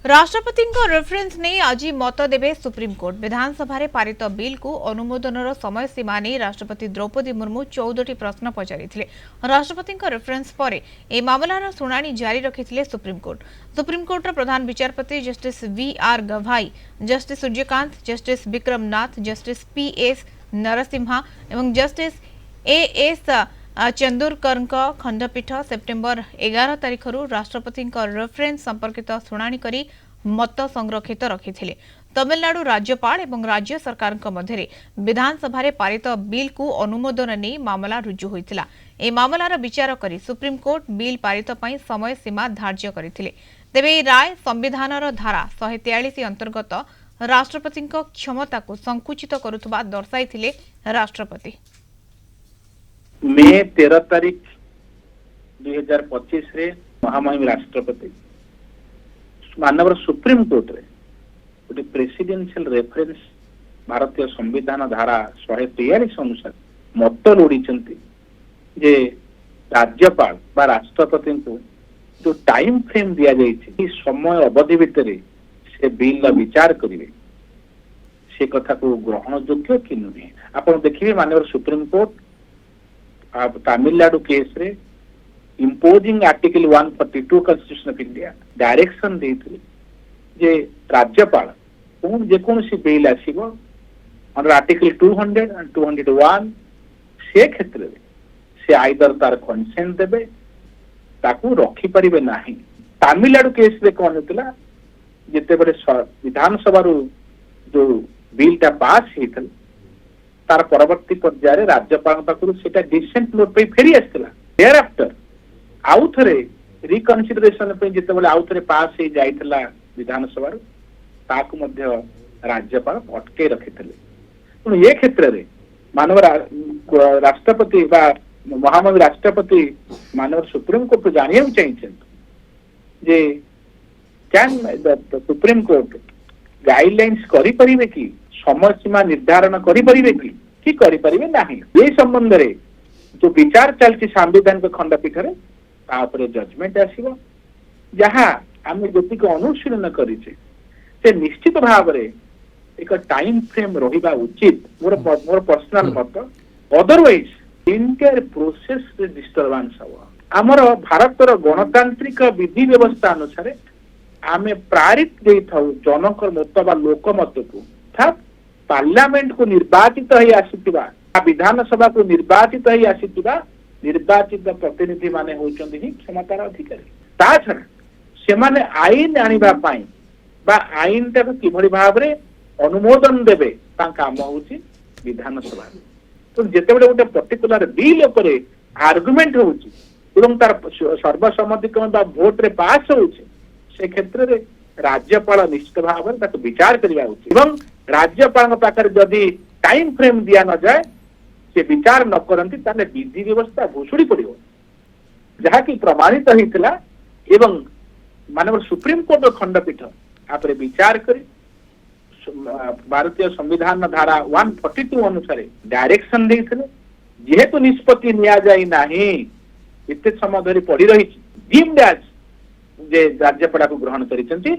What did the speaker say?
राष्ट्रपति रेफरेन्स नहीं आज मत देवे सुप्रीमकोर्ट विधानसभा रे पारित बिल को अनुमोदन समय सीमा नहीं राष्ट्रपति द्रौपदी मुर्मू 14टी प्रश्न पचारि राष्ट्रपति रेफरेन्स पर ए मामलार शुणाणी जारी रखिथिले सुप्रीमकोर्टर प्रधान विचारपति जस्टिस वी.आर. गवाई, जस्टिस सूर्यकांत, जस्टिस विक्रम नाथ, जस्टिस पी.एस. नरसिम्हा एवं जस्टिस ए.एस. चंदुरकर खंडपीठ सेप्टेम्बर 11 तारिख राष्ट्रपति रेफरेन्स संपर्कित शुणाणी करी मत संरक्षित रखिथिले। तमिलनाडु राज्यपाल एवं राज्य सरकार मध्य विधानसभा रे पारित बिल को अनुमोदन नहीं मामला रुजु होइतिला। ए मामलार विचार करी सुप्रीमकोर्ट बिल पारित पई समय सीमा धार्य करथिले। तेबे राय संविधानर धारा 143 अंतर्गत राष्ट्रपति क्षमता को संकुचित करुथबा दर्शाइथिले राष्ट्रपति। मे 13 तारीख 2025 रे महामहिम राष्ट्रपति मानव सुप्रीम कोर्ट रे गोटे प्रेसिडेंशियल रेफरेंस भारतीय संविधान धारा 143 अनुसार मत लोड़ी जे राज्यपाल बा राष्ट्रपति को जो टाइम फ्रेम दिया जाइए समय अवधि भितर से बिल विचार करेंगे से कथा को ग्रहण योग्य कि नुहे। आप देखिए मानव सुप्रीम कोर्ट तमिलनाडु केस रे imposing article 142 constitution of India direction देथिले जे राज्यपाल जेकोसी बिल आसीबो अंडर आर्टिकल 200 एंड 201 से क्षेत्र रे से आइदर तार कंसेंट देबे ताकू रखी परिबे नाही। तमिलनाडु केस रे कोन होतला जेते बडे विधानसभा रो जो बिलटा पास हेतल तार परवर्ती पर्याय राज्यपाल पाखु सेटा डिसेंट नोट पे फेरी आसला। देयर आफ्टर आउ थरे रिकन्सिडरेशन पे जेते बेले आउ थरे पास हे जाइतला विधानसभा रो ताकु मध्य राज्यपाल अटके रखितले। पण ये क्षेत्र रे मानव राष्ट्रपति बा महामहिम राष्ट्रपति मानव सुप्रीम कोर्ट जानिया चाहिए जे can the Supreme Court guidelines करि परिबे कि समय सीमा निर्धारण करें कि करें ना ये संबंध रे जो विचार चलती संविधान खंडपीठ रे जजमेंट आसीबो जहाँ आम जी को अनुशीलन करे निश्चित भाव रे एक टाइम फ्रेम रहिबा उचित मोर पर्सनल मत। अदरवाइज इंटायर प्रोसेस रे डिस्टर्बेंस हो आमर भारतर गणतांत्रिक विधि व्यवस्था अनुसार आमे प्रायोरिटी दे थाउ जनकर मत बा लोक मत को अर्थात पार्लियामेंट को निर्वाचित ही आसीथिबा विधानसभा को निर्वाचित ही आसीथिबा निर्वाचित प्रतिनिधि माने होचंदी ही क्षमतार अधिकारी। ता छडा से माने आईन आनिबा पाई बा आईन ता किभଳି भाबरे अनुमोदन देबे ता काम होची विधानसभा। तो जेते बेले गोटे पर्टिकुलर बिल उपरे आर्गुमेंट होची एवं तार सर्वसम्मतिक्रम बा वोट रे पास होची से क्षेत्र रे राज्यपाल निश्चित भाव में विचार करवा उचित एवं राज्यपाल पाखे जदि टाइम फ्रेम दिया न जाए से विचार न करती ताले विधि व्यवस्था भुशुड़ी पड़ो जहाँकि प्रमाणित होता एवं मानव सुप्रीम कोर्ट खंडपीठ आप विचार कर भारतीय संविधान धारा 142 अनुसार डायरेक्शन देते जेहेतु निष्पत्ति निया जाई नाही इतने समय धरी पड़ी रही डीम्ड एज जे राज्यपाल को ग्रहण करिसेंती।